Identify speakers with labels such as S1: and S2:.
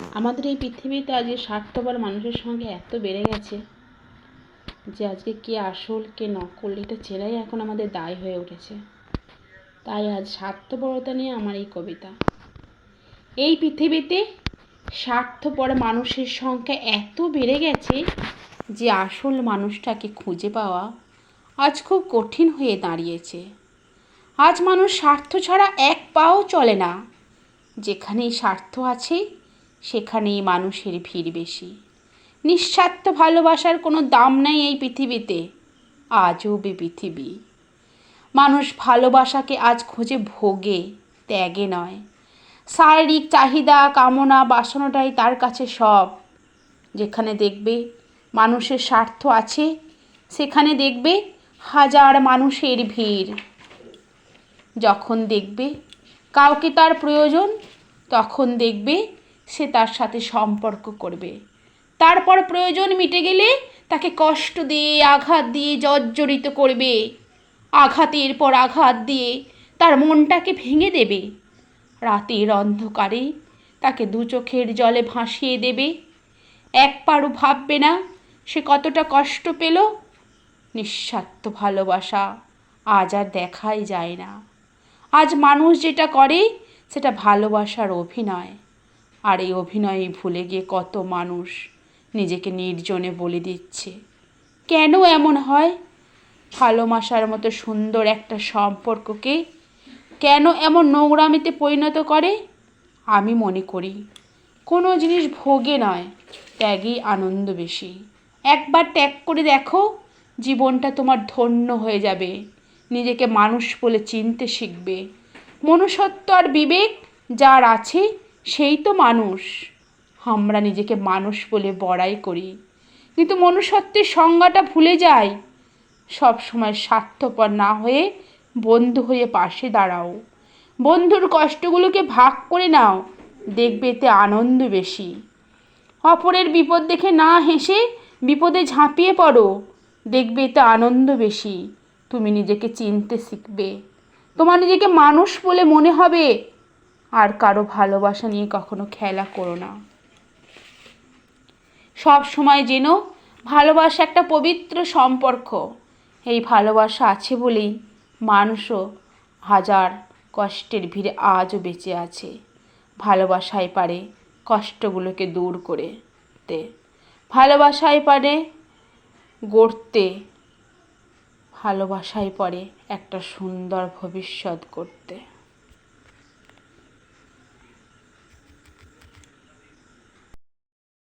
S1: আমাদের এই পৃথিবীতে আজকে স্বার্থপর মানুষের সংখ্যা এত বেড়ে গেছে যে আজকে কে আসল কে নকল এটা চেনাই এখন আমাদের দায় হয়ে উঠেছে। তাই আজ স্বার্থপরতা নিয়ে আমার এই কবিতা। এই পৃথিবীতে স্বার্থপর মানুষের সংখ্যা এত বেড়ে গেছে যে আসল মানুষটাকে খুঁজে পাওয়া আজ খুব কঠিন হয়ে দাঁড়িয়েছে। আজ মানুষ স্বার্থ ছাড়া এক পাও চলে না। যেখানেই স্বার্থ আছে সেখানেই মানুষের ভিড় বেশি। নিঃস্বার্থ ভালোবাসার কোনো দাম নেই এই পৃথিবীতে। আজব পৃথিবী। মানুষ ভালোবাসাকে আজ খোঁজে ভোগে, ত্যাগে নয়। শারীরিক চাহিদা, কামনা, বাসনাটাই তার কাছে সব। যেখানে দেখবে মানুষের স্বার্থ আছে সেখানে দেখবে হাজার মানুষের ভিড়। যখন দেখবে কাউকে তার প্রয়োজন তখন দেখবে সে তার সাথে সম্পর্ক করবে। তারপর প্রয়োজন মিটে গেলে তাকে কষ্ট দিয়ে, আঘাত দিয়ে জর্জরিত করবে। আঘাতের পর আঘাত দিয়ে তার মনটাকে ভেঙে দেবে। রাতের অন্ধকারে তাকে দু চোখের জলে ভাসিয়ে দেবে। একবারও ভাববে না সে কতটা কষ্ট পেল। নিঃস্বার্থ ভালোবাসা আজ আর দেখাই যায় না। আজ মানুষ যেটা করে সেটা ভালোবাসার অভিনয়। আর এই অভিনয়ে ভুলে গিয়ে কত মানুষ নিজেকে নির্জনে বলে দিচ্ছে। কেন এমন হয়? ভালোবাসার মতো সুন্দর একটা সম্পর্ককে কেন এমন নোংরামিতে পরিণত করে? আমি মনে করি কোনো জিনিস ভোগে নয়, ত্যাগেই আনন্দ বেশি। একবার ত্যাগ করে দেখো, জীবনটা তোমার ধন্য হয়ে যাবে। নিজেকে মানুষ বলে চিনতে শিখবে। মনুষ্যত্ব আর বিবেক যার আছে সেই তো মানুষ। আমরা নিজেকে মানুষ বলে বড়াই করি, কিন্তু মনুষ্যত্বের সংজ্ঞাটা ভুলে যাই। সব সময় স্বার্থপর না হয়ে বন্ধু হয়ে পাশে দাঁড়াও। বন্ধুর কষ্টগুলোকে ভাগ করে নাও, দেখবে এতে আনন্দ বেশি। অপরের বিপদ দেখে না হেসে বিপদে ঝাঁপিয়ে পড়ো, দেখবে এতে আনন্দ বেশি। তুমি নিজেকে চিনতে শিখবে, তোমার নিজেকে মানুষ বলে মনে হবে। আর কারো ভালোবাসা নিয়ে কখনো খেলা করো না। সব সময় যেন ভালোবাসা একটা পবিত্র সম্পর্ক। এই ভালোবাসা আছে বলেই মানুষও হাজার কষ্টের ভিড়ে আজও বেঁচে আছে। ভালোবাসায় পারে কষ্টগুলোকে দূর করতে, ভালোবাসায় পারে গড়তে, ভালোবাসায় পারে একটা সুন্দর ভবিষ্যৎ করতে।